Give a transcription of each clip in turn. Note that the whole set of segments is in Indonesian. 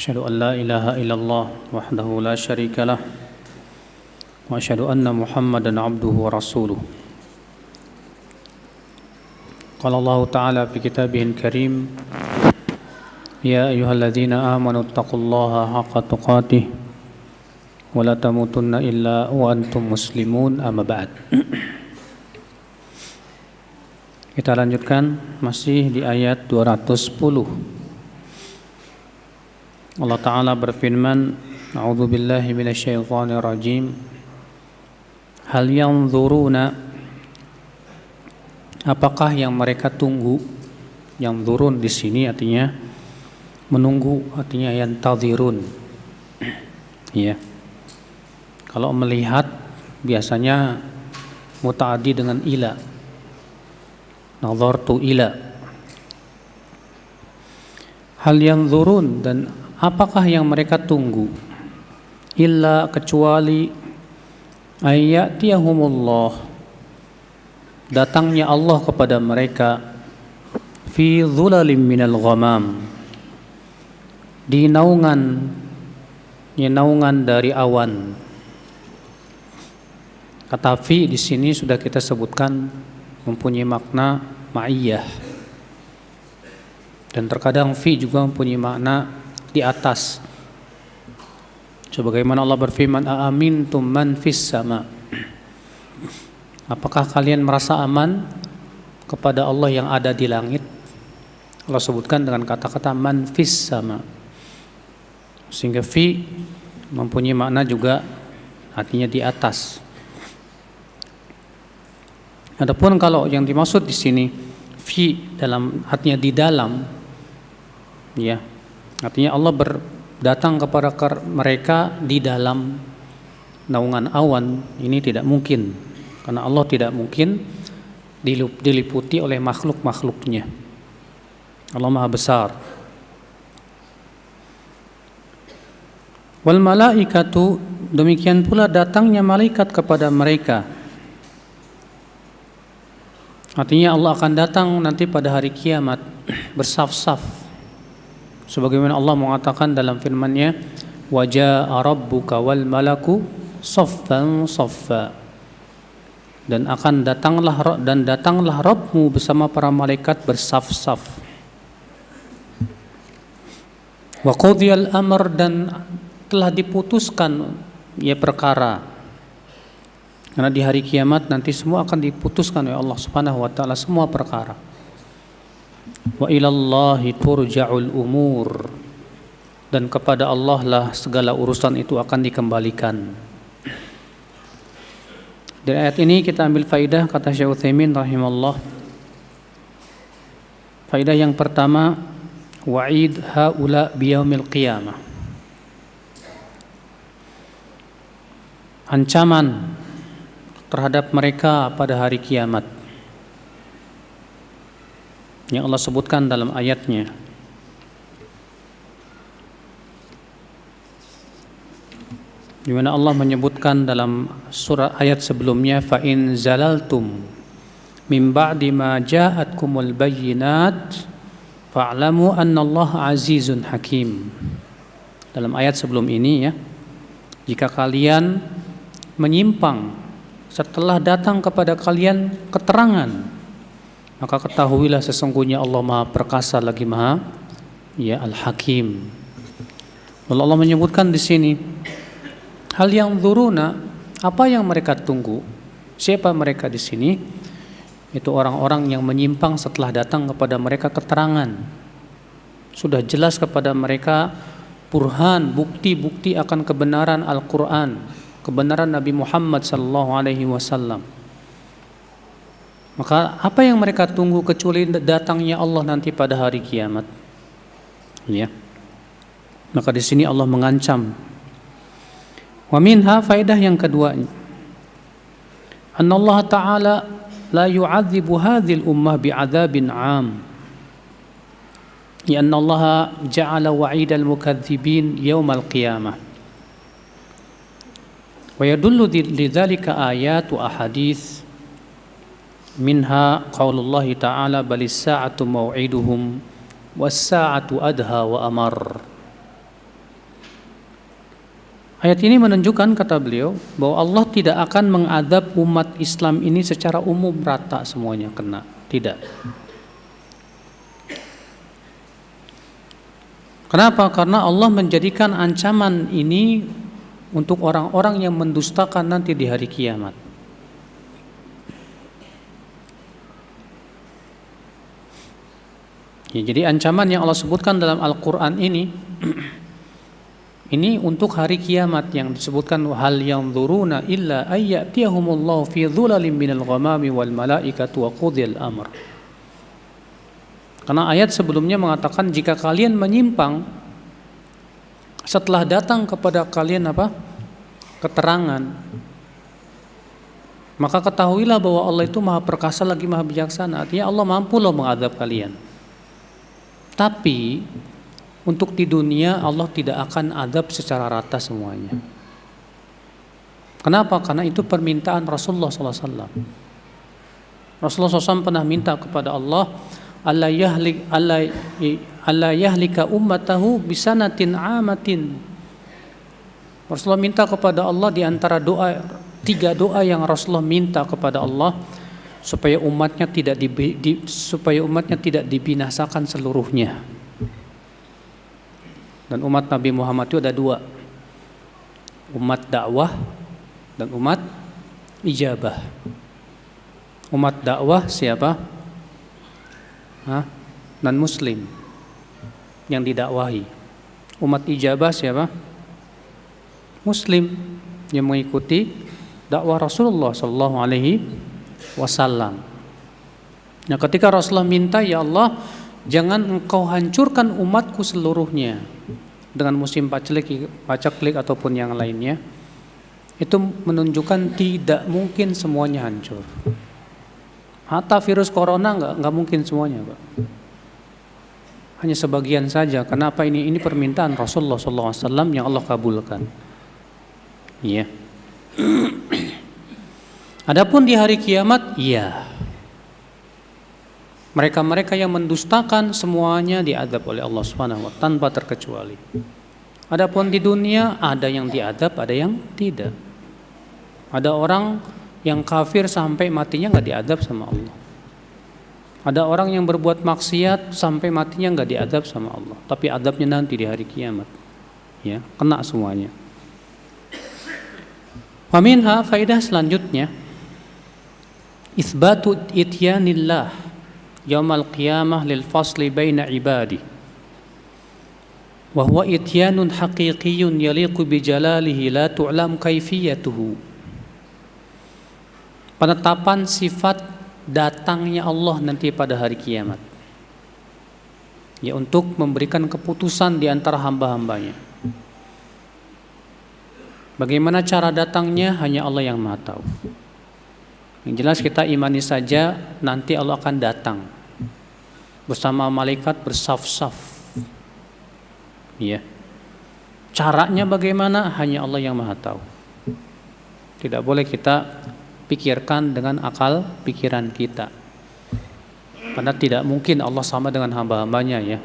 أشهد أن لا إله إلا الله وحده لا شريك له وأشهد أن محمدا عبده ورسوله قال الله تعالى في كتابه الكريم يا أيها الذين آمنوا اتقوا الله حق تقاته ولا تموتن إلا وأنتم مسلمون أما بعد. Kita lanjutkan masih di ayat 210. Allah Ta'ala berfirman, A'udzu billahi minasyaitonir rajim. Hal yanzuruna, apakah yang mereka tunggu? Yang turun di sini artinya menunggu, artinya yantazirun. Ya. Kalau melihat biasanya mutaaddi dengan ila. Nazartu ila. Hal yanzurun, dan apakah yang mereka tunggu? Illa, kecuali ayyatiyahumullah, datangnya Allah kepada mereka fi dhulalim minal ghamam, di naungan dari awan. Kata fi di sini sudah kita sebutkan mempunyai makna ma'iyah, dan terkadang fi juga mempunyai makna di atas. Sebagaimana Allah berfirman, aamintum man fis sama, apakah kalian merasa aman kepada Allah yang ada di langit? Allah sebutkan dengan kata-kata man fis sama, sehingga fi mempunyai makna juga artinya di atas. Adapun kalau yang dimaksud di sini fi dalam artinya di dalam, ya, artinya Allah datang kepada mereka di dalam naungan awan. Ini tidak mungkin, karena Allah tidak mungkin diliputi oleh makhluk-makhluknya. Allah Maha Besar. Wal malaikatu, demikian pula datangnya malaikat kepada mereka. Artinya Allah akan datang nanti pada hari kiamat bersaf-saf. Sebagaimana Allah mengatakan dalam firman-Nya, wa jaa rabbuka wal malaku saffan saffa, dan datanglah Rabbmu bersama para malaikat bersaf-saf. Wa qudiyal amr, dan telah diputuskan ya perkara. Karena di hari kiamat nanti semua akan diputuskan oleh Allah Subhanahu wa taala, semua perkara. Wa ilallahi turja'ul umur, dan kepada Allah lah segala urusan itu akan dikembalikan. Dari ayat ini kita ambil faidah, kata Syekh Utsaimin rahimallah. Faidah yang pertama, wa'id haula biyaumil qiyamah. Ancaman terhadap mereka pada hari kiamat yang Allah sebutkan dalam ayatnya. Di mana Allah menyebutkan dalam surah ayat sebelumnya, fa in zalaltum min ba'di ma ja'atkumul bayyinat fa'lamu annallaha azizun hakim. Dalam ayat sebelum ini ya, jika kalian menyimpang setelah datang kepada kalian keterangan, maka ketahuilah sesungguhnya Allah Maha Perkasa lagi Maha ya Al-Hakim. Lalu Allah menyebutkan di sini, hal yang dzuruna, apa yang mereka tunggu? Siapa mereka di sini? Itu orang-orang yang menyimpang setelah datang kepada mereka keterangan. Sudah jelas kepada mereka burhan, bukti-bukti akan kebenaran Al-Qur'an, kebenaran Nabi Muhammad sallallahu alaihi wasallam. Maka apa yang mereka tunggu kecuali datangnya Allah nanti pada hari kiamat? Ya. Maka di sini Allah mengancam. Wa minha, faidah yang kedua, anna Allah Ta'ala la yu'adzibu hadhil ummah bi'adzabin 'am. Ya anna Allah ja'ala wa'idal mukadzibin yaumal qiyamah. Wa yadullu lidzalika ayat wa ahadits minha qaulullah ta'ala balis sa'atu mau'iduhum was sa'atu adha wa amar. Ayat ini menunjukkan, kata beliau, bahwa Allah tidak akan mengadab umat Islam ini secara umum rata semuanya kena. Tidak. Kenapa? Karena Allah menjadikan ancaman ini untuk orang-orang yang mendustakan nanti di hari kiamat. Ya, jadi ancaman yang Allah sebutkan dalam Al-Quran ini ini untuk hari kiamat yang disebutkan hal yanzuruna illa ayyatiyahumullahu fi dhulalin minal ghamami wal malaikatu wa qudhiyal amr. Karena ayat sebelumnya mengatakan jika kalian menyimpang setelah datang kepada kalian keterangan, maka ketahuilah bahwa Allah itu Maha Perkasa lagi Maha Bijaksana. Artinya Allah mampu loh mengadab kalian. Tapi untuk di dunia Allah tidak akan adab secara rata semuanya. Kenapa? Karena itu permintaan Rasulullah SAW. Rasulullah SAW pernah minta kepada Allah, alla yahlika ummatahu bisanatin amatin. Rasulullah minta kepada Allah di antara tiga doa yang Rasulullah minta kepada Allah supaya umatnya tidak dibinasakan seluruhnya. Dan umat Nabi Muhammad itu ada dua, umat dakwah dan umat ijabah. Umat dakwah siapa? Non muslim yang didakwahi. Umat ijabah siapa? Muslim yang mengikuti dakwah Rasulullah sallallahu alaihi wasallam. Nah, ketika Rasulullah minta, ya Allah, jangan engkau hancurkan umatku seluruhnya dengan musim paceklik ataupun yang lainnya, itu menunjukkan tidak mungkin semuanya hancur. Hatta virus corona nggak mungkin semuanya, Pak. Hanya sebagian saja. Kenapa ini? Ini permintaan Rasulullah SAW yang Allah kabulkan. Iya. Adapun di hari kiamat, iya. Mereka-mereka yang mendustakan semuanya diadab oleh Allah Subhanahu wa taala tanpa terkecuali. Adapun di dunia ada yang diadab, ada yang tidak. Ada orang yang kafir sampai matinya enggak diadab sama Allah. Ada orang yang berbuat maksiat sampai matinya enggak diadab sama Allah, tapi adabnya nanti di hari kiamat. Ya, kena semuanya. Wa minha, faidah selanjutnya, itsbatu ityanillah yaumal qiyamah lil fasli baina ibadi wa huwa ityanun haqiqiyyun yaliqu bi jalalihi la tu'lam kaifiyatuhu. Penetapan sifat datangnya Allah nanti pada hari kiamat, ya, untuk memberikan keputusan di antara hamba-hambanya. Bagaimana cara datangnya hanya Allah yang Maha tahu. Yang jelas kita imani saja nanti Allah akan datang bersama malaikat bersaf-saf. Ya. Caranya bagaimana hanya Allah yang Maha tahu. Tidak boleh kita pikirkan dengan akal pikiran kita. Karena tidak mungkin Allah sama dengan hamba-hambanya, ya.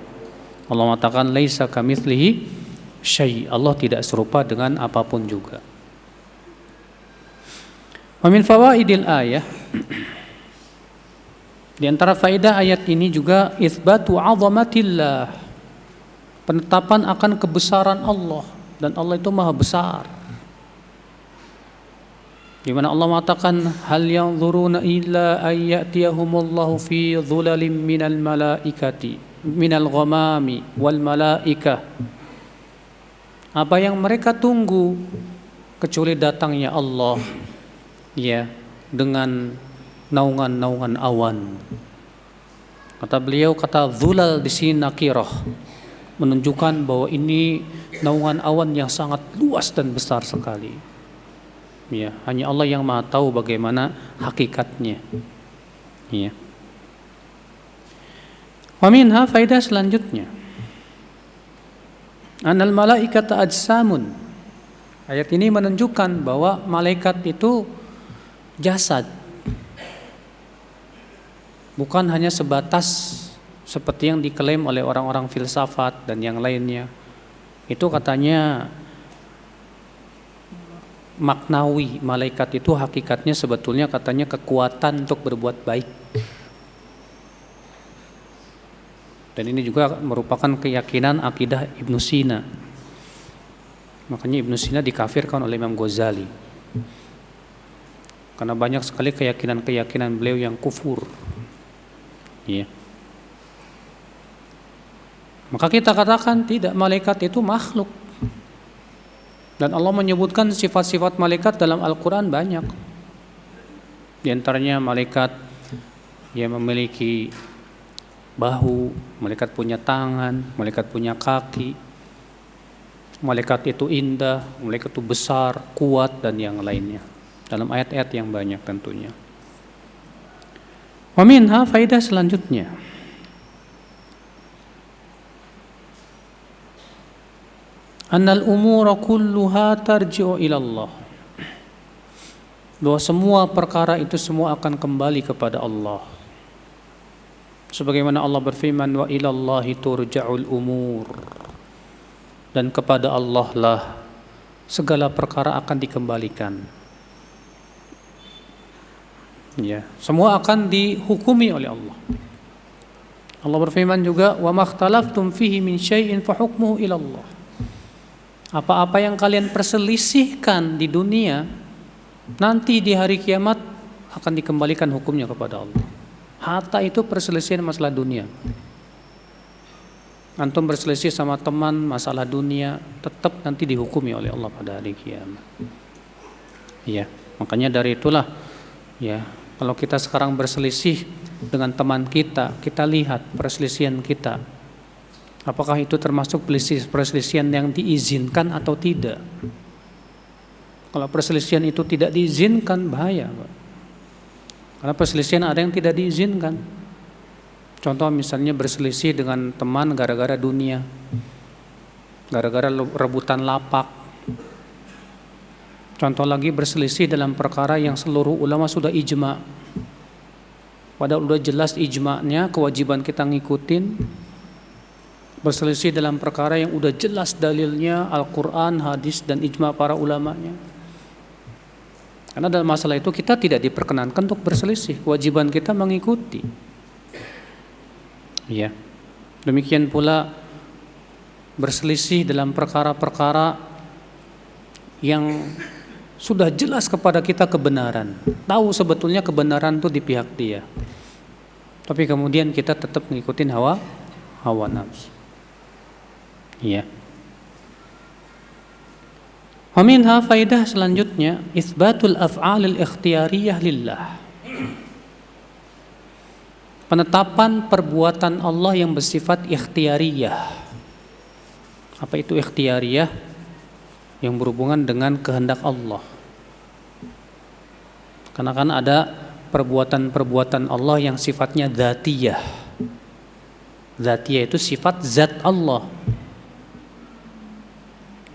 Allah mengatakan laisa kamitslihi syai'. Allah tidak serupa dengan apapun juga. Wa min fawaidil ayah, di antara faedah ayat ini juga itsbatu 'azamatillah, penetapan akan kebesaran Allah, dan Allah itu Maha besar. Di mana Allah mengatakan hal yanzuruna illa ayyatiyahumullahu fi dhulalin minal malaikati minal ghamami wal malaikah. Apa yang mereka tunggu kecuali datangnya Allah, ya, dengan naungan-naungan awan. Kata beliau, kata dhulal di sini nakirah, menunjukkan bahwa ini naungan awan yang sangat luas dan besar sekali. Ya, hanya Allah yang Maha tahu bagaimana hakikatnya. Ya. Wa minha, faedah selanjutnya, anal malaikata ajsamun. Ayat ini menunjukkan bahwa malaikat itu jasad, bukan hanya sebatas seperti yang diklaim oleh orang-orang filsafat dan yang lainnya. Itu katanya maknawi. Malaikat itu hakikatnya sebetulnya katanya kekuatan untuk berbuat baik. Dan ini juga merupakan keyakinan akidah Ibnu Sina. Makanya Ibnu Sina dikafirkan oleh Imam Ghazali. Karena banyak sekali keyakinan-keyakinan beliau yang kufur. Ya. Maka kita katakan tidak, malaikat itu makhluk. Dan Allah menyebutkan sifat-sifat malaikat dalam Al-Quran banyak. Di antaranya malaikat yang memiliki bahu, malaikat punya tangan, malaikat punya kaki, malaikat itu indah, malaikat itu besar, kuat, dan yang lainnya. Dalam ayat-ayat yang banyak tentunya. Wa minha, faidah selanjutnya. Annal umura kulluha tarji'u ila Allah. Bahwa semua perkara itu semua akan kembali kepada Allah. Sebagaimana Allah berfirman, wa ilallahi turja'ul umur. Dan kepada Allah lah segala perkara akan dikembalikan. Ya, semua akan dihukumi oleh Allah. Allah berfirman juga, wa makhtalaftum fihi min syai'in fa hukmuhu ila Allah. Apa-apa yang kalian perselisihkan di dunia, nanti di hari kiamat akan dikembalikan hukumnya kepada Allah. Hatta itu perselisihan masalah dunia. Antum berselisih sama teman masalah dunia, tetap nanti dihukumi oleh Allah pada hari kiamat. Ya, makanya dari itulah ya, kalau kita sekarang berselisih dengan teman kita, kita lihat perselisihan kita. Apakah itu termasuk perselisihan yang diizinkan atau tidak? Kalau perselisihan itu tidak diizinkan, bahaya, Pak. Karena perselisihan ada yang tidak diizinkan. Contoh misalnya berselisih dengan teman gara-gara dunia, gara-gara rebutan lapak. Contoh lagi berselisih dalam perkara yang seluruh ulama sudah ijma'. Padahal sudah jelas ijma'nya, kewajiban kita ngikutin. Berselisih dalam perkara yang sudah jelas dalilnya Al-Quran, hadis, dan ijma' para ulamanya. Karena dalam masalah itu kita tidak diperkenankan untuk berselisih, kewajiban kita mengikuti. Ya. Demikian pula berselisih dalam perkara-perkara yang sudah jelas kepada kita kebenaran. Tahu sebetulnya kebenaran itu di pihak dia. Tapi kemudian kita tetap mengikuti hawa nafsu. Ya. Wa minha, faidah selanjutnya, itsbatul af'alil ikhtiyariyah lillah. Penetapan perbuatan Allah yang bersifat ikhtiyariyah. Apa itu ikhtiyariyah? Yang berhubungan dengan kehendak Allah. Karena kan ada perbuatan-perbuatan Allah yang sifatnya dzatiyah. Dzatiyah itu sifat zat Allah,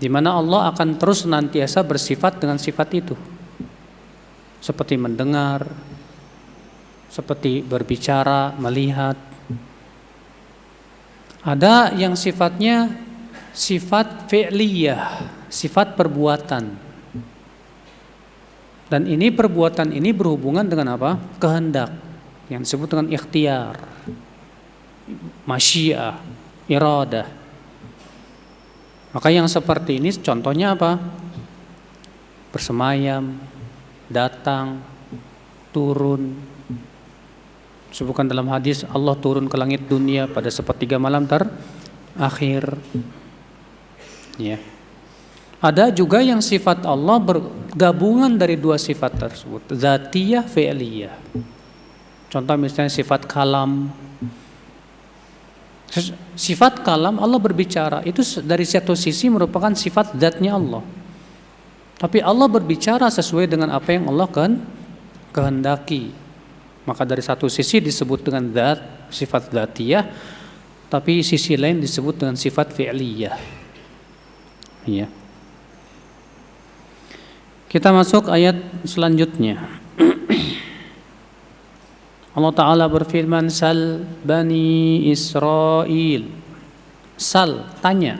di mana Allah akan terus senantiasa bersifat dengan sifat itu. Seperti mendengar, seperti berbicara, melihat. Ada yang sifatnya sifat fi'liyah, sifat perbuatan. Dan ini perbuatan ini berhubungan dengan apa? Kehendak, yang disebut dengan ikhtiar, masyiah, iradah. Maka yang seperti ini contohnya apa? Bersemayam, datang, turun. Sebutkan dalam hadis, Allah turun ke langit dunia pada sepertiga malam terakhir. Ya. Ada juga yang sifat Allah bergabungan dari dua sifat tersebut, dzatiyah, fi'liyah. Contoh misalnya sifat kalam. Sifat kalam, Allah berbicara, itu dari satu sisi merupakan sifat zatnya Allah. Tapi Allah berbicara sesuai dengan apa yang Allah kehendaki. Maka dari satu sisi disebut dengan zat, sifat dzatiyah, tapi sisi lain disebut dengan sifat fi'liyah. Ya. Kita masuk ayat selanjutnya. Allah Ta'ala berfirman, Sal Bani Israel. Sal, tanya.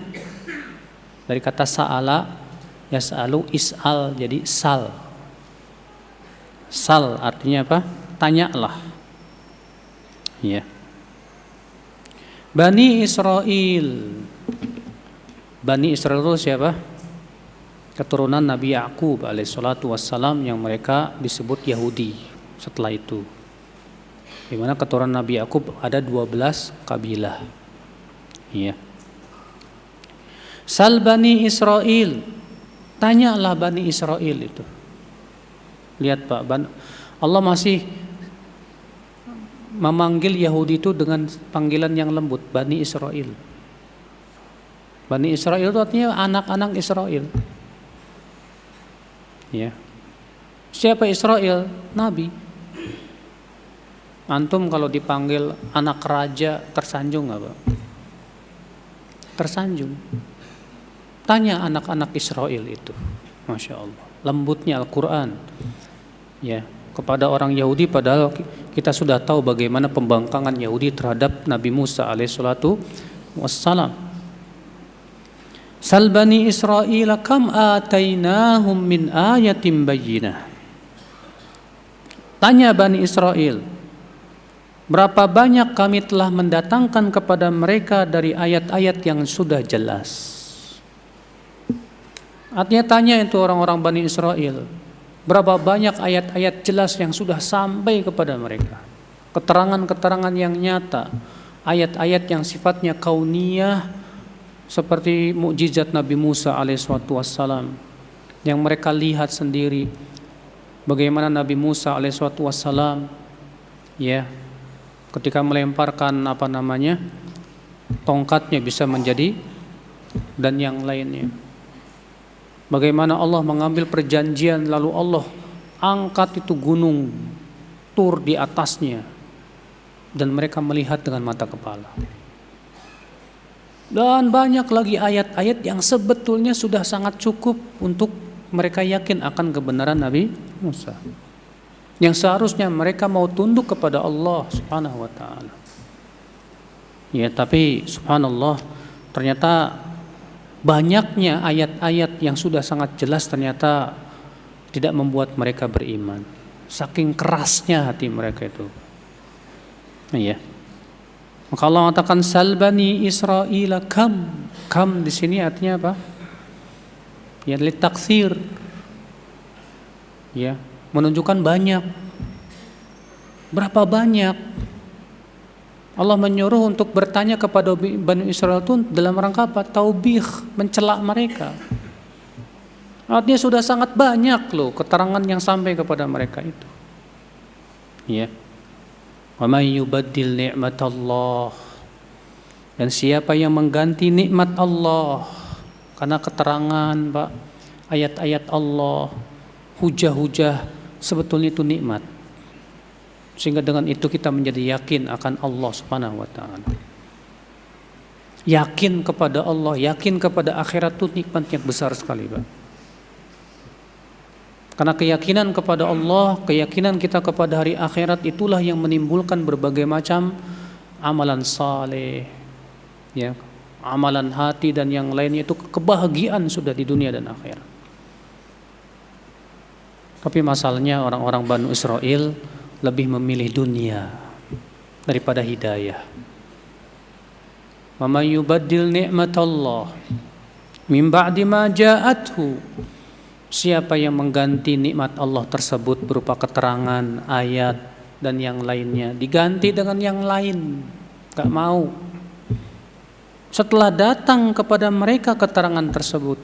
Dari kata sa'ala, Yas'alu is'al jadi sal. Sal artinya apa? Tanyalah. Ya. Bani Israel. Bani Israel itu siapa? Keturunan Nabi Ya'qub alaihissalatu wassalam yang mereka disebut Yahudi setelah itu. Di mana keturunan Nabi Ya'qub ada 12 kabilah. Ya. Sal Bani Israel. Tanyalah Bani Israel itu. Lihat Pak, Allah masih memanggil Yahudi itu dengan panggilan yang lembut, Bani Israel. Bani Israel itu artinya anak-anak Israel. Ya. Siapa Israel? Nabi. Antum kalau dipanggil anak raja tersanjung nggak Pak? Tersanjung. Tanya anak-anak Israel itu, Masya Allah, lembutnya Al-Quran, ya, kepada orang Yahudi. Padahal kita sudah tahu bagaimana pembangkangan Yahudi terhadap Nabi Musa alaihissalatu wassalam. Sal Bani Israel kam atainahum min ayatin bayyinah. Tanya Bani Israel, berapa banyak kami telah mendatangkan kepada mereka dari ayat-ayat yang sudah jelas. Artinya tanya itu orang-orang Bani Israel, berapa banyak ayat-ayat jelas yang sudah sampai kepada mereka. Keterangan-keterangan yang nyata, ayat-ayat yang sifatnya kauniyah seperti mukjizat Nabi Musa alaihissalam yang mereka lihat sendiri. Bagaimana Nabi Musa alaihissalam, ya, ketika melemparkan tongkatnya bisa menjadi dan yang lainnya. Bagaimana Allah mengambil perjanjian lalu Allah angkat itu gunung Tur di atasnya dan mereka melihat dengan mata kepala. Dan banyak lagi ayat-ayat yang sebetulnya sudah sangat cukup untuk mereka yakin akan kebenaran Nabi Musa. Yang seharusnya mereka mau tunduk kepada Allah Subhanahu wa taala. Ya, tapi subhanallah ternyata banyaknya ayat-ayat yang sudah sangat jelas ternyata tidak membuat mereka beriman. Saking kerasnya hati mereka itu. Iya. Maka Allah mengatakan sal Bani Israel kam di sini artinya apa? Ya, litaktsir. Ya, menunjukkan banyak. Berapa banyak? Allah menyuruh untuk bertanya kepada Bani Israel itu dalam rangka apa? Taubih, mencela mereka. Artinya sudah sangat banyak loh keterangan yang sampai kepada mereka itu. Ya. Wa may yubaddil ni'matallah. Dan siapa yang mengganti nikmat Allah karena keterangan, Pak, ayat-ayat Allah, hujah-hujah sebetulnya itu nikmat. Sehingga dengan itu kita menjadi yakin akan Allah Subhanahu wa taala. Yakin kepada Allah, yakin kepada akhirat itu nikmat yang besar sekali, Pak. Karena keyakinan kepada Allah, keyakinan kita kepada hari akhirat itulah yang menimbulkan berbagai macam amalan saleh, ya, amalan hati dan yang lainnya, itu kebahagiaan sudah di dunia dan akhirat. Tapi masalahnya orang-orang Bani Israel lebih memilih dunia daripada hidayah. Wa may yubaddil ni'matallah min ba'di ma ja'athu. Siapa yang mengganti nikmat Allah tersebut berupa keterangan, ayat dan yang lainnya, diganti dengan yang lain, enggak mau. Setelah datang kepada mereka keterangan tersebut,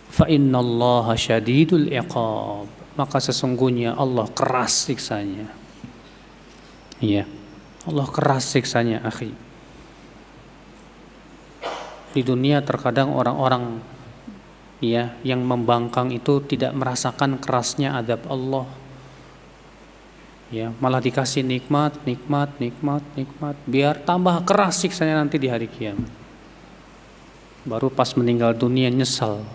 fa innallaha syadidul iqab. Maka sesungguhnya Allah keras siksanya. Iya, Allah keras siksanya, akhi. Di dunia terkadang orang-orang, ya, yang membangkang itu tidak merasakan kerasnya azab Allah. Ya, malah dikasih nikmat, biar tambah keras siksanya nanti di hari kiamat. Baru pas meninggal dunia nyesal.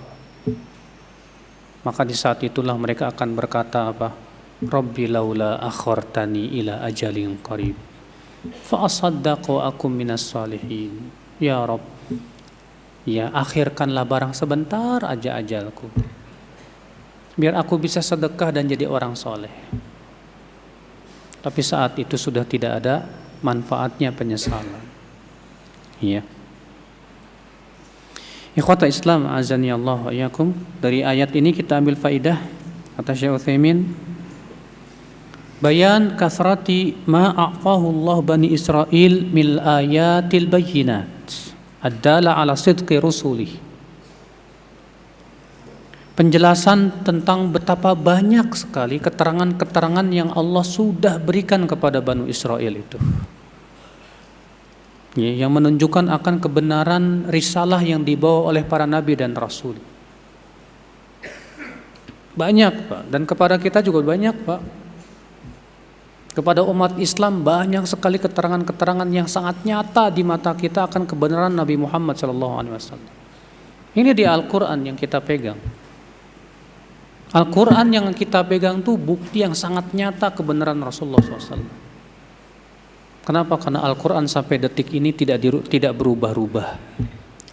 Maka di saat itulah mereka akan berkata apa? Rabbi laula akhartani ila ajalin qarib fa asaddaqu akum minas salihin. Ya Rabb, Ya, akhirkanlah barang sebentar aja ajalku, biar aku bisa sedekah dan jadi orang soleh. Tapi saat itu sudah tidak ada manfaatnya penyesalan. Ya. Ikhwata Islam azani Allah wa iyyakum, dari ayat ini kita ambil faidah, kata Syekh Utsaimin, bayan kasrati ma a'fahu Allah bani Israil mil ayatil bayyinat ad-dala ala sidqi rusulih. Penjelasan tentang betapa banyak sekali keterangan-keterangan yang Allah sudah berikan kepada Bani Israel itu, ya, yang menunjukkan akan kebenaran risalah yang dibawa oleh para nabi dan rasul. Banyak, Pak, dan kepada kita juga banyak, Pak. Kepada umat Islam banyak sekali keterangan-keterangan yang sangat nyata di mata kita akan kebenaran Nabi Muhammad SAW. Ini di Al-Quran yang kita pegang. Al-Quran yang kita pegang itu bukti yang sangat nyata kebenaran Rasulullah SAW. Kenapa? Karena Al-Quran sampai detik ini tidak berubah-ubah.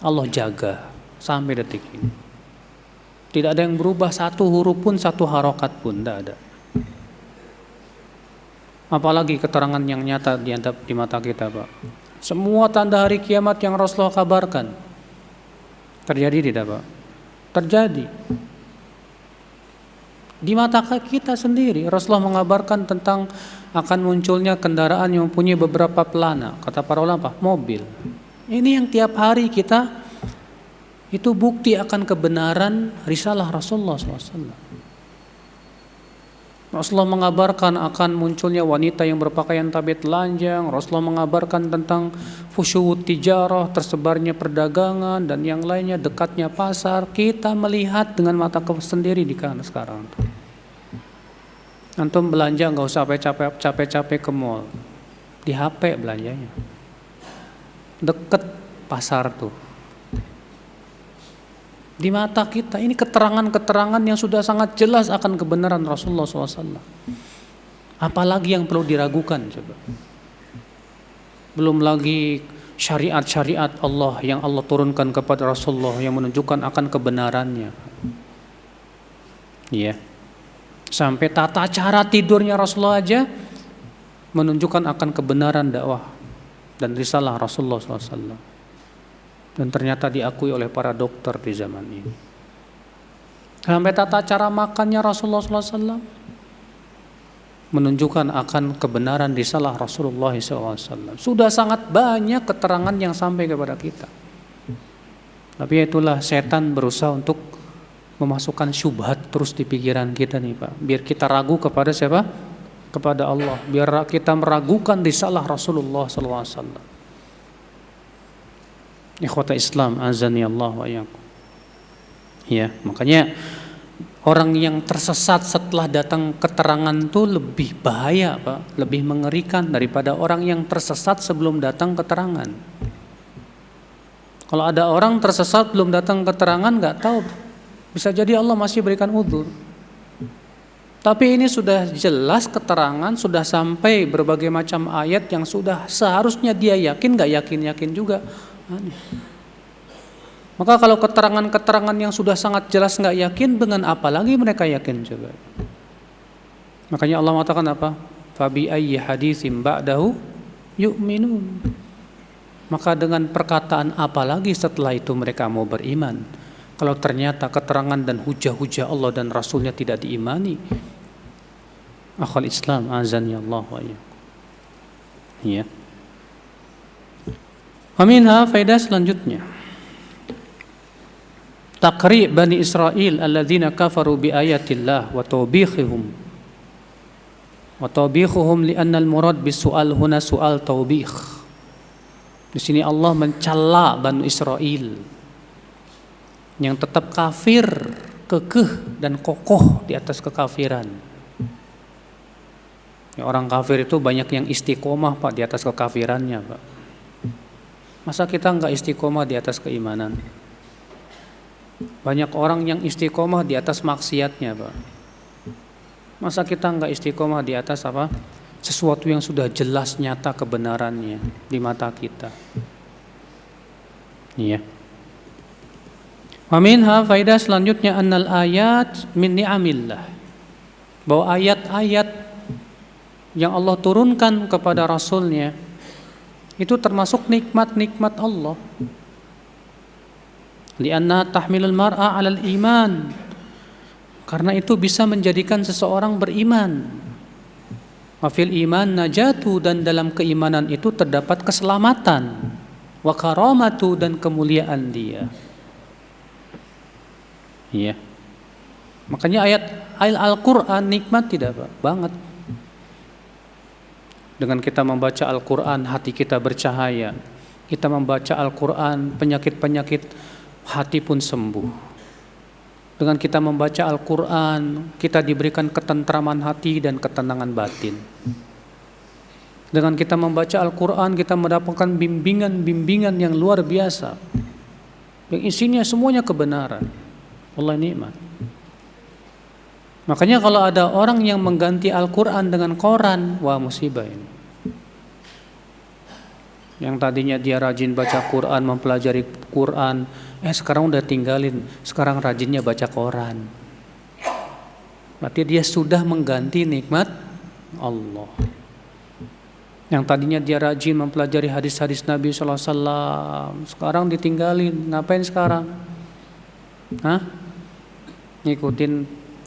Allah jaga sampai detik ini. Tidak ada yang berubah, satu huruf pun, satu harokat pun, tidak ada. Apalagi keterangan yang nyata di mata kita, Pak. Semua tanda hari kiamat yang Rasulullah kabarkan terjadi tidak, Pak? Terjadi. Di mata kita sendiri Rasulullah mengabarkan tentang akan munculnya kendaraan yang mempunyai beberapa pelana. Kata para ulama, mobil. Ini yang tiap hari kita, itu bukti akan kebenaran risalah Rasulullah SAW. Rasulullah mengabarkan akan munculnya wanita yang berpakaian tabit telanjang. Rasulullah mengabarkan tentang fusyuwut tijarah, tersebarnya perdagangan dan yang lainnya, dekatnya pasar. Kita melihat dengan mata sendiri di kanan sekarang. Antum belanja nggak usah capek-capek ke mall, di HP belanjanya, deket pasar tuh. Di mata kita ini keterangan-keterangan yang sudah sangat jelas akan kebenaran Rasulullah SAW. Apalagi yang perlu diragukan coba? Belum lagi syariat-syariat Allah yang Allah turunkan kepada Rasulullah yang menunjukkan akan kebenarannya. Iya. Sampai tata cara tidurnya Rasulullah aja menunjukkan akan kebenaran dakwah dan risalah Rasulullah SAW. Dan ternyata diakui oleh para dokter di zaman ini. Sampai tata cara makannya Rasulullah SAW menunjukkan akan kebenaran risalah Rasulullah SAW. Sudah sangat banyak keterangan yang sampai kepada kita. Tapi itulah setan berusaha untuk memasukkan syubhat terus di pikiran kita nih, Pak. Biar kita ragu kepada siapa? Kepada Allah. Biar kita meragukan risalah Rasulullah SAW. Ikhwata Islam azani Allah wa iyyakum. Ya, makanya orang yang tersesat setelah datang keterangan itu lebih bahaya, Pak, lebih mengerikan daripada orang yang tersesat sebelum datang keterangan. Kalau ada orang tersesat belum datang keterangan, nggak tahu, bisa jadi Allah masih berikan udzur. Tapi ini sudah jelas keterangan, sudah sampai berbagai macam ayat yang sudah seharusnya dia yakin, nggak yakin juga. Maka kalau keterangan-keterangan yang sudah sangat jelas nggak yakin, dengan apa lagi mereka yakin coba? Makanya Allah mengatakan apa? Fabi ayyi haditsim ba'dahu yu'minun. Maka dengan perkataan apa lagi setelah itu mereka mau beriman? Kalau ternyata keterangan dan hujah-hujah Allah dan Rasulnya tidak diimani. Akhul Islam azani Allah wa iyyakum. Ya. Aminha faedah selanjutnya. Taqri' Bani Israil alladzina kafaru bi ayatillah wa tawbikhuhum li'anna al-murad bis-su'al huna su'al tawbikh. Di sini Allah mencela Bani Israil yang tetap kafir, kekeh dan kokoh di atas kekafiran. Ya, orang kafir itu banyak yang istiqomah, Pak, di atas kekafirannya, Pak. Masa kita enggak istiqomah di atas keimanan? Banyak orang yang istiqomah di atas maksiatnya, Pak. Masa kita enggak istiqomah di atas apa? Sesuatu yang sudah jelas nyata kebenarannya di mata kita. Iya. Wa minha faidah selanjutnya annal ayat min ni'amillah. Bahwa ayat-ayat yang Allah turunkan kepada Rasulnya itu termasuk nikmat-nikmat Allah. Lianna tahmilul mar'a 'alal iman. Karena itu bisa menjadikan seseorang beriman. Wa fil iman najatu, dan dalam keimanan itu terdapat keselamatan. Wa karamatu, dan kemuliaan dia. Iya. Makanya ayat Al-Qur'an nikmat tidak, Pak? Banget. Dengan kita membaca Al-Qur'an hati kita bercahaya. Kita membaca Al-Qur'an penyakit-penyakit hati pun sembuh. Dengan kita membaca Al-Qur'an kita diberikan ketentraman hati dan ketenangan batin. Dengan kita membaca Al-Qur'an kita mendapatkan bimbingan-bimbingan yang luar biasa, yang isinya semuanya kebenaran. Allah nikmat. Makanya kalau ada orang yang mengganti Al-Qur'an dengan koran, wah musibah ini. Yang tadinya dia rajin baca Quran, mempelajari Quran, sekarang udah tinggalin, sekarang rajinnya baca koran. Berarti dia sudah mengganti nikmat Allah. Yang tadinya dia rajin mempelajari hadis-hadis Nabi SAW, sekarang ditinggalin. Ngapain sekarang? Ngikutin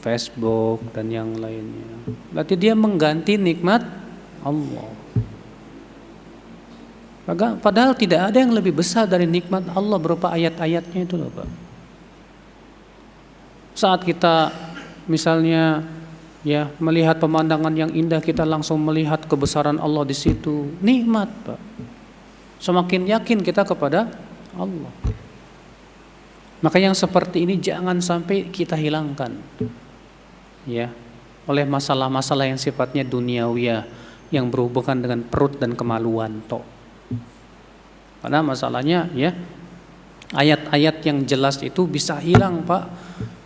Facebook dan yang lainnya. Berarti dia mengganti nikmat Allah. Padahal tidak ada yang lebih besar dari nikmat Allah berupa ayat-ayatnya itu loh, Pak. Saat kita misalnya melihat pemandangan yang indah, kita langsung melihat kebesaran Allah di situ, nikmat, Pak. Semakin yakin kita kepada Allah. Maka yang seperti ini jangan sampai kita hilangkan, oleh masalah-masalah yang sifatnya duniawiyah, yang berhubungan dengan perut dan kemaluan toh. Karena masalahnya ayat-ayat yang jelas itu bisa hilang, Pak,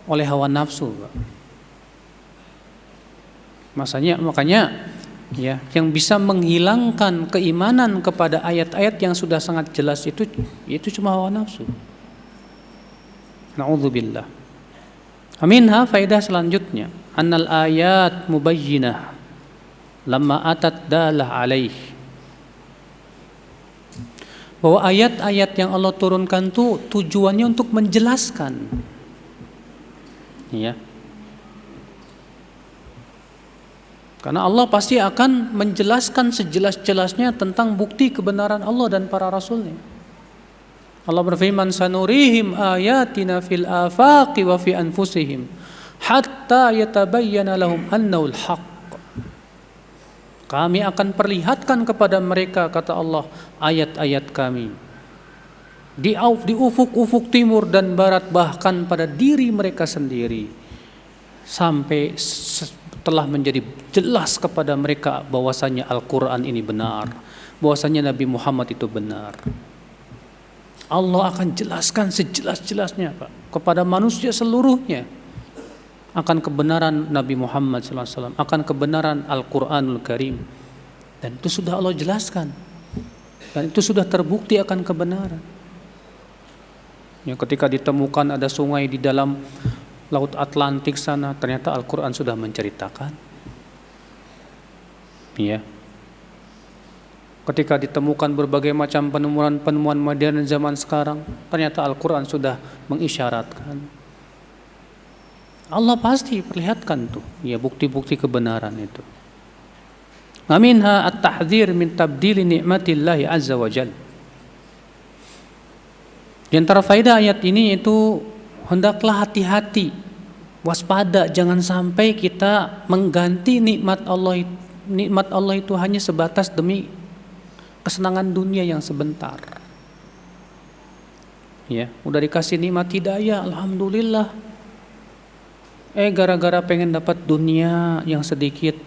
oleh hawa nafsu, Pak. Makanya yang bisa menghilangkan keimanan kepada ayat-ayat yang sudah sangat jelas itu cuma hawa nafsu. Na'udzubillah. Aminha faidah selanjutnya, annal ayat mubayyinah lamma atat dalah alaih. Bahwa ayat-ayat yang Allah turunkan itu tujuannya untuk menjelaskan. Karena Allah pasti akan menjelaskan sejelas-jelasnya tentang bukti kebenaran Allah dan para rasulnya. Allah berfirman, sanurihim ayatina fil afaqi wa fi anfusihim hatta yatabayyana lahum annahul haqq. Kami akan perlihatkan kepada mereka, kata Allah, ayat-ayat kami di ufuk-ufuk timur dan barat, bahkan pada diri mereka sendiri, sampai telah menjadi jelas kepada mereka bahwasanya Al-Quran ini benar, bahwasanya Nabi Muhammad itu benar. Allah akan jelaskan sejelas-jelasnya, Pak, kepada manusia seluruhnya akan kebenaran Nabi Muhammad SAW, akan kebenaran Al-Quranul Karim. Dan itu sudah Allah jelaskan, dan itu sudah terbukti akan kebenaran. Ketika ditemukan ada sungai di dalam Laut Atlantik sana, ternyata Al-Quran sudah menceritakan. Ketika ditemukan berbagai macam penemuan modern zaman sekarang, ternyata Al-Quran sudah mengisyaratkan. Allah pasti perlihatkan tuh, bukti-bukti kebenaran itu. Minha at-tahdhir min tabdili ni'matillahi azza wa jalla. Di antara faedah ayat ini itu, hendaklah hati-hati, waspada, jangan sampai kita mengganti nikmat Allah. Nikmat Allah itu hanya sebatas demi kesenangan dunia yang sebentar. Udah dikasih nikmat hidayah, alhamdulillah. Gara-gara pengen dapat dunia yang sedikit,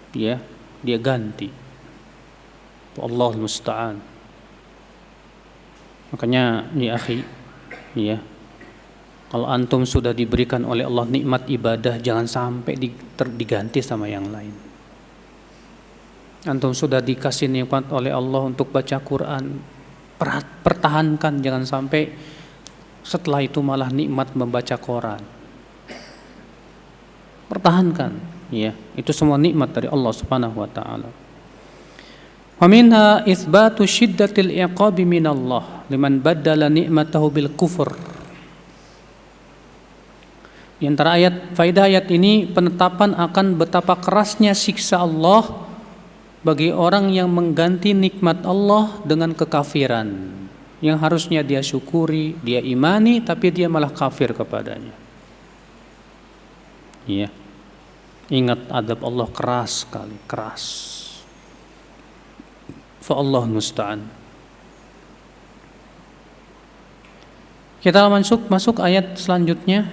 dia ganti. Allahul musta'an. Makanya akhi, kalau antum sudah diberikan oleh Allah nikmat ibadah, jangan sampai diganti sama yang lain. Antum sudah dikasih nikmat oleh Allah untuk baca Quran, pertahankan, jangan sampai Setelah itu malah nikmat membaca Quran. Pertahankan, ya. Itu semua nikmat dari Allah Subhanahu wa taala. Wa minha itsbatu syiddatil iqabi minallah liman baddala ni'matahu bil kufur. Di antara faedah ayat ini penetapan akan betapa kerasnya siksa Allah bagi orang yang mengganti nikmat Allah dengan kekafiran. Yang harusnya dia syukuri, dia imani, tapi dia malah kafir kepadanya. Iya. Ingat adab Allah keras sekali, keras. Fa'allahu musta'an. Kita masuk ayat selanjutnya.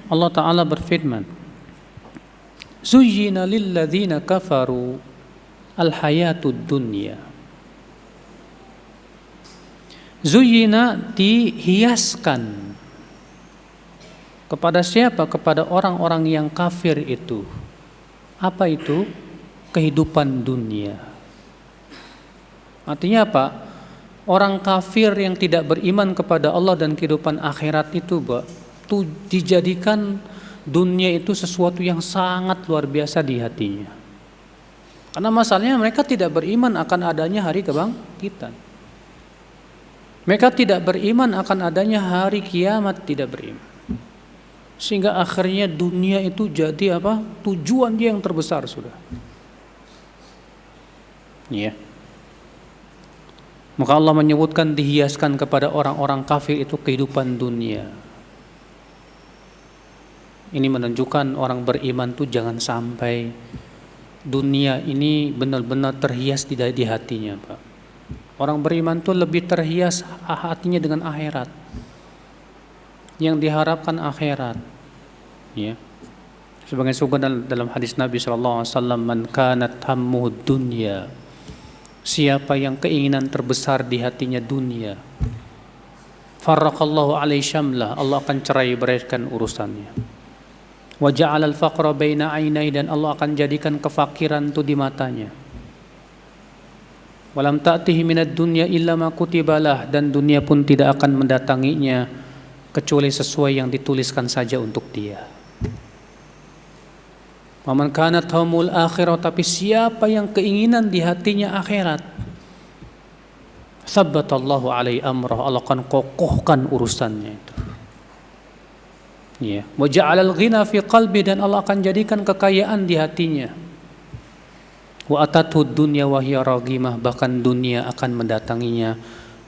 Allah Ta'ala berfirman, Zuyyina lilladzina kafaru al-hayatud dunya. Zuyyina dihiaskan. Kepada siapa? Kepada orang-orang yang kafir itu. Apa itu? Kehidupan dunia. Artinya apa? Orang kafir yang tidak beriman kepada Allah dan kehidupan akhirat itu dijadikan dunia itu sesuatu yang sangat luar biasa di hatinya. Karena masalahnya mereka tidak beriman akan adanya hari kebangkitan. Mereka tidak beriman akan adanya hari kiamat, tidak beriman. Sehingga akhirnya dunia itu jadi apa? Tujuan dia yang terbesar sudah. Ya. Maka Allah menyebutkan dihiaskan kepada orang-orang kafir itu kehidupan dunia. Ini menunjukkan orang beriman itu jangan sampai dunia ini benar-benar terhias di hatinya, Pak. Orang beriman itu lebih terhias hatinya dengan akhirat. Yang diharapkan akhirat, ya. Sebagai surga dalam hadis Nabi SAW, man kanat hammuh dunya, siapa yang keinginan terbesar di hatinya dunia, farraqallahu alaihi syamlah, Allah akan cerai beraikan urusannya. Wa ja'alal faqra baina ainai, dan Allah akan jadikan kefakiran itu di matanya. Walam ta'tihi minad dunya illa ma kutibalah, dan dunia pun tidak akan mendatanginya kecuali sesuai yang dituliskan saja untuk dia. Wa man kanat haumul akhirah, tapi siapa yang keinginan di hatinya akhirat, sabbatallahu alaihi amrah, Allah akan kokohkan urusannya itu. Ya, wa ja'alal ghina fi qalbi, dan Allah akan jadikan kekayaan di hatinya. Wa atathu dunya wa hiya raghimah, bahkan dunia akan mendatanginya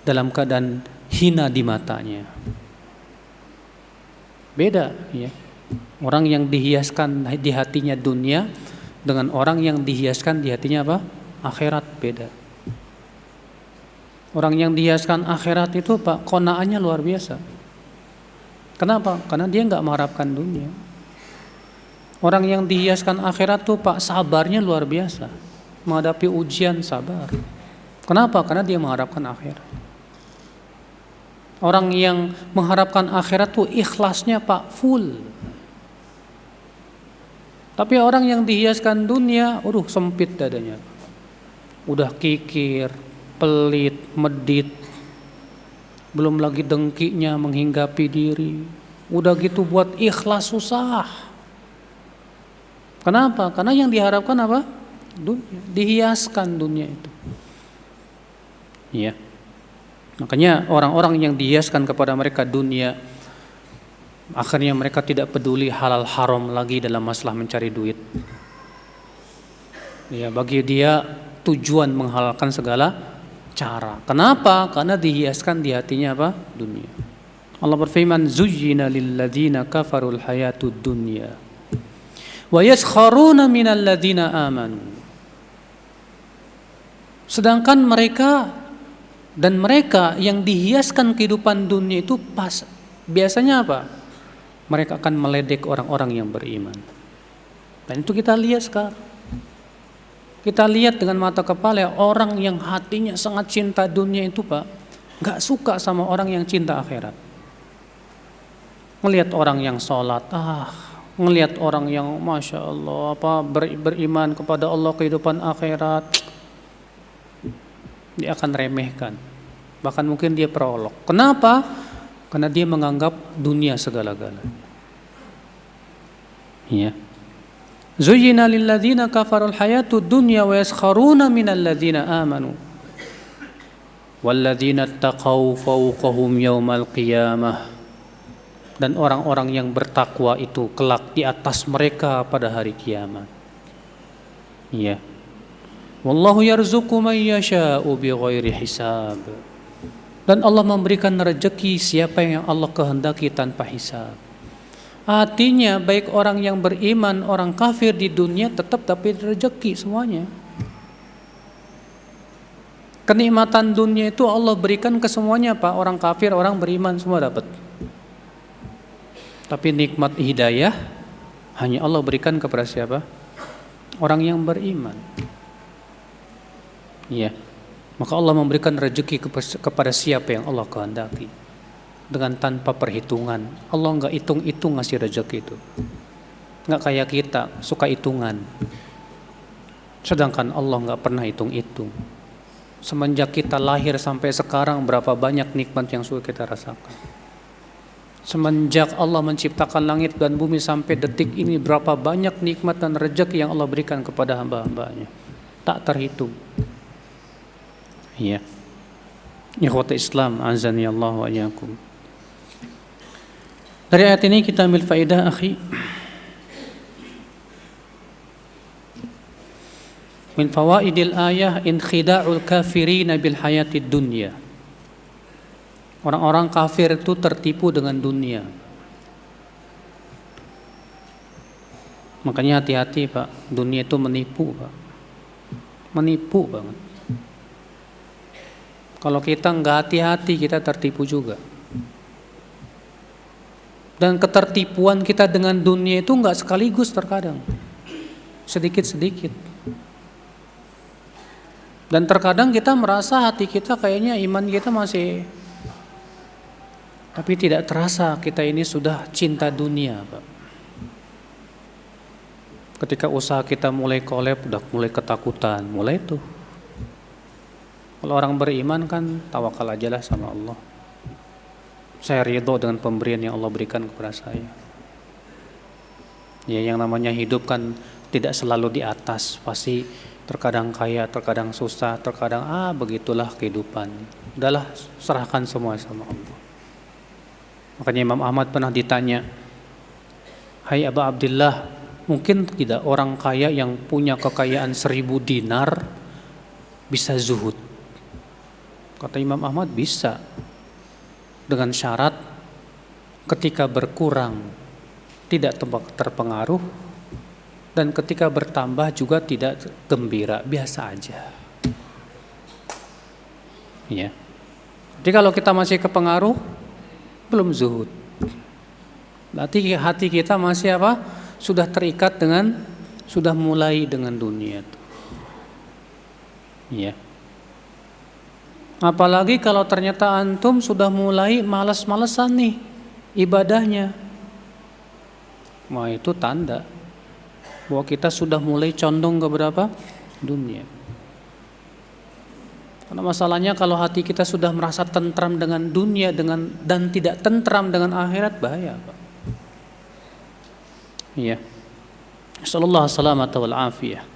dalam keadaan hina di matanya. Beda, ya. Orang yang dihiaskan di hatinya dunia dengan orang yang dihiaskan di hatinya apa? Akhirat, beda. Orang yang dihiaskan akhirat itu, Pak, qanaahnya luar biasa. Kenapa? Karena dia nggak mengharapkan dunia. Orang yang dihiaskan akhirat tuh, Pak, sabarnya luar biasa. Menghadapi ujian sabar. Kenapa? Karena dia mengharapkan akhirat. Orang yang mengharapkan akhirat tuh ikhlasnya, Pak, full. Tapi orang yang dihiaskan dunia, sempit dadanya. Udah kikir, pelit, medit. Belum lagi dengkinya menghinggapi diri. Udah gitu buat ikhlas susah. Kenapa? Karena yang diharapkan apa? Dunia. Dihiaskan dunia itu. Iya. Makanya orang-orang yang dihiaskan kepada mereka dunia, akhirnya mereka tidak peduli halal haram lagi dalam masalah mencari duit. Ya, bagi dia tujuan menghalalkan segala cara. Kenapa? Karena dihiaskan di hatinya apa? Dunia. Allah berfirman, zuyyina lilladzina kafarul hayatud dunya wa yaskharuna minal ladzina amanu. Sedangkan mereka yang dihiaskan kehidupan dunia itu biasanya apa? Mereka akan meledek orang-orang yang beriman. Dan itu kita lihat sekarang. Kita lihat dengan mata kepala orang yang hatinya sangat cinta dunia itu, Pak, gak suka sama orang yang cinta akhirat. Ngelihat orang yang sholat, ngelihat orang yang Masya Allah beriman kepada Allah, kehidupan akhirat, dia akan remehkan. Bahkan mungkin dia perolok. Kenapa? Karena dia menganggap dunia segala-galanya. Ya. Zuyyina lilladzina kafarul hayatud dunya wa yaskharuna minal ladzina amanu. Walladzina taqaw fawqahum yaumal qiyamah. Dan orang-orang yang bertakwa itu kelak di atas mereka pada hari kiamat. Ya. Wallahu yarzuqu man yasha'u bighairi hisab. Dan Allah memberikan rezeki siapa yang Allah kehendaki tanpa hisab. Artinya baik orang yang beriman, orang kafir di dunia tetap dapat rezeki semuanya. Kenikmatan dunia itu Allah berikan ke semuanya, Pak. Orang kafir, orang beriman semua dapat. Tapi nikmat hidayah hanya Allah berikan kepada siapa? Orang yang beriman. Ya. Maka Allah memberikan rezeki kepada siapa yang Allah kehendaki. Dengan tanpa perhitungan. Allah enggak hitung-hitung ngasih rezeki itu. Enggak kayak kita suka hitungan. Sedangkan Allah enggak pernah hitung-hitung. Semenjak kita lahir sampai sekarang berapa banyak nikmat yang sudah kita rasakan. Semenjak Allah menciptakan langit dan bumi sampai detik ini berapa banyak nikmat dan rezeki yang Allah berikan kepada hamba-hambanya. Tak terhitung. Ya. Ikhwata Islam azani Allah wa iyyakum. Dari ayat ini kita ambil faedah akhi. Min fawaidil ayah inkhida'ul kafirin bil hayatid dunya. Orang-orang kafir itu tertipu dengan dunia. Makanya hati-hati, Pak. Dunia itu menipu, Pak. Menipu banget. Kalau kita nggak hati-hati, kita tertipu juga. Dan ketertipuan kita dengan dunia itu nggak sekaligus terkadang. Sedikit-sedikit. Dan terkadang kita merasa hati kita kayaknya iman kita masih, tapi tidak terasa kita ini sudah cinta dunia, Pak. Ketika usaha kita mulai kolab, udah mulai ketakutan, mulai tuh. Kalau orang beriman kan tawakal aja lah sama Allah. Saya ridho dengan pemberian yang Allah berikan kepada saya. Ya, yang namanya hidup kan tidak selalu di atas, pasti terkadang kaya, terkadang susah, terkadang begitulah kehidupan. Udahlah, serahkan semua sama Allah. Makanya Imam Ahmad pernah ditanya, "Hai Aba Abdillah, mungkin tidak orang kaya yang punya kekayaan 1000 dinar bisa zuhud?" Kata Imam Ahmad, bisa. Dengan syarat ketika berkurang tidak terpengaruh, dan ketika bertambah juga tidak gembira, biasa aja. Ya. Jadi kalau kita masih kepengaruh, belum zuhud. Berarti hati kita masih apa? Sudah terikat dengan, sudah mulai dengan dunia itu. Ya. Apalagi kalau ternyata antum sudah mulai malas-malesan nih ibadahnya. Wah, itu tanda bahwa kita sudah mulai condong ke berapa? Dunia. Karena masalahnya kalau hati kita sudah merasa tentram dengan dunia dan tidak tentram dengan akhirat, bahaya, Pak. Iya. Sallallahu salamata wal afiyah.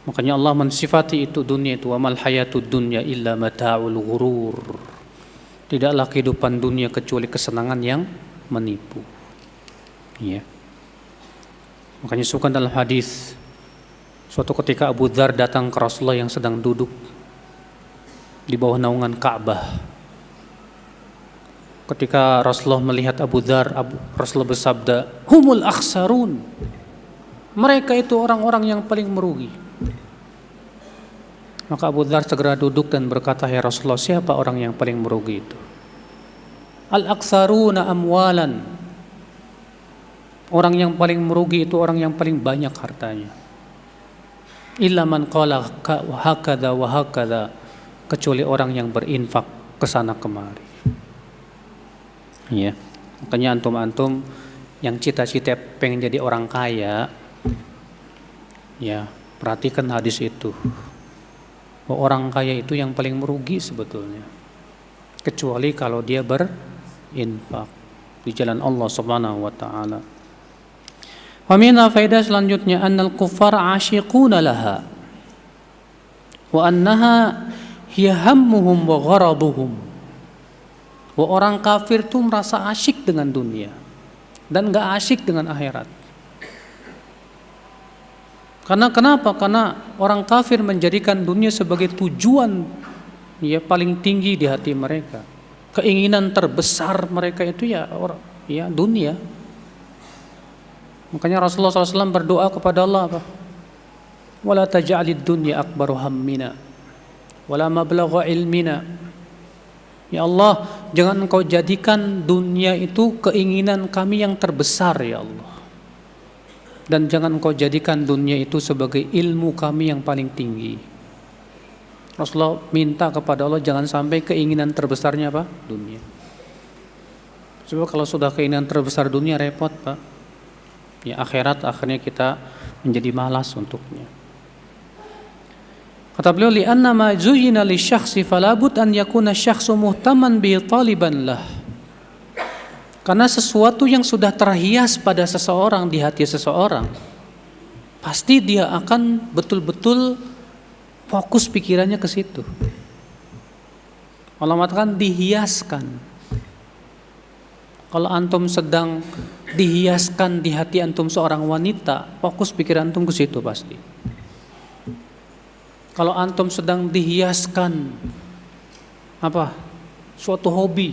Makanya Allah mensifati itu dunia itu, wa mal hayatud dunya illa mata'ul ghurur. Tidaklah kehidupan dunia kecuali kesenangan yang menipu. Iya. Makanya sukan dalam hadis, suatu ketika Abu Dzar datang ke Rasulullah yang sedang duduk di bawah naungan Ka'bah. Ketika Rasulullah melihat Abu Dzar, Rasulullah bersabda, "Humul akhsarun." Mereka itu orang-orang yang paling merugi. Maka Abu Dzar segera duduk dan berkata, "Ya Rasulullah, siapa orang yang paling merugi itu?" "Al-aktsaruna amwalan." Orang yang paling merugi itu orang yang paling banyak hartanya. "Illa man qala hakadha wa hakadha." Kecuali orang yang berinfak ke sana kemari. Ya. Makanya antum-antum yang cita-cita pengen jadi orang kaya, ya, perhatikan hadis itu. Bahwa orang kaya itu yang paling merugi sebetulnya. Kecuali kalau dia infak di jalan Allah Subhanahu wa taala. Wa minha faedah selanjutnya annal kuffar ashiquna laha wa annaha hiya hammuhum wa gharaduhum. Bahwa orang kafir tuh merasa asyik dengan dunia dan enggak asyik dengan akhirat. Karena kenapa? Karena orang kafir menjadikan dunia sebagai tujuan ya paling tinggi di hati mereka. Keinginan terbesar mereka itu ya dunia. Makanya Rasulullah SAW berdoa kepada Allah apa? Wala taj'alid dunya akbaru hammina wala mablagha ilmina. Ya Allah, jangan Engkau jadikan dunia itu keinginan kami yang terbesar ya Allah. Dan jangan Engkau jadikan dunia itu sebagai ilmu kami yang paling tinggi. Rasulullah minta kepada Allah jangan sampai keinginan terbesarnya apa? Dunia. Sebab kalau sudah keinginan terbesar dunia repot, Pak. Ya akhirat akhirnya kita menjadi malas untuknya. Kata beliau li'anna ma zuyyina lisyakhsi falabud an yakuna syakhsu muhtaman bi taliban lah. Karena sesuatu yang sudah terhias pada seseorang di hati seseorang, pasti dia akan betul-betul fokus pikirannya ke situ. Allah mengatakan dihiaskan. Kalau antum sedang dihiaskan di hati antum seorang wanita, fokus pikiran antum ke situ pasti. Kalau antum sedang dihiaskan suatu hobi,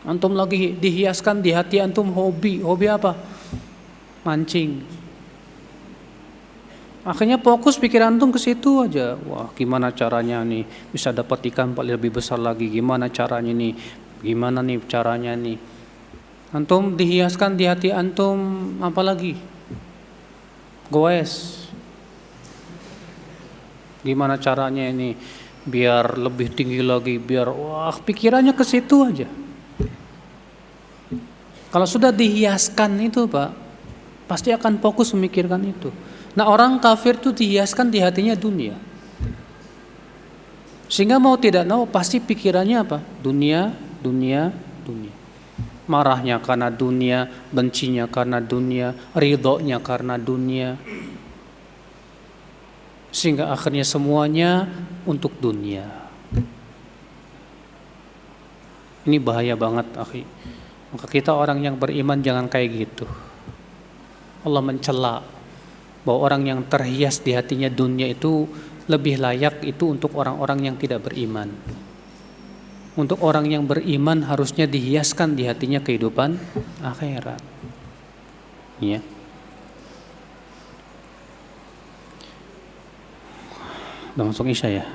antum lagi dihiaskan di hati antum hobi apa? Mancing. Akhirnya fokus pikiran antum ke situ aja. Wah, gimana caranya nih bisa dapat ikan lebih besar lagi? Gimana caranya nih? Gimana nih caranya nih? Antum dihiaskan di hati antum apa lagi? Goes. Gimana caranya ini biar lebih tinggi lagi, biar pikirannya ke situ aja. Kalau sudah dihiaskan itu, Pak, pasti akan fokus memikirkan itu. Nah, orang kafir itu dihiaskan di hatinya dunia. Sehingga mau tidak mau pasti pikirannya apa? Dunia. Marahnya karena dunia, bencinya karena dunia, ridhonya karena dunia. Sehingga akhirnya semuanya untuk dunia. Ini bahaya banget, akhi. Maka kita orang yang beriman jangan kayak gitu. Allah mencela bahwa orang yang terhias di hatinya dunia itu lebih layak itu untuk orang-orang yang tidak beriman. Untuk orang yang beriman harusnya dihiaskan di hatinya kehidupan akhirat. Ya. Udah masuk Isya ya.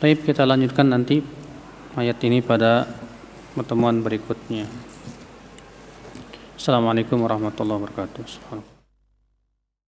Baik, kita lanjutkan nanti ayat ini pada pertemuan berikutnya. Assalamualaikum warahmatullahi wabarakatuh.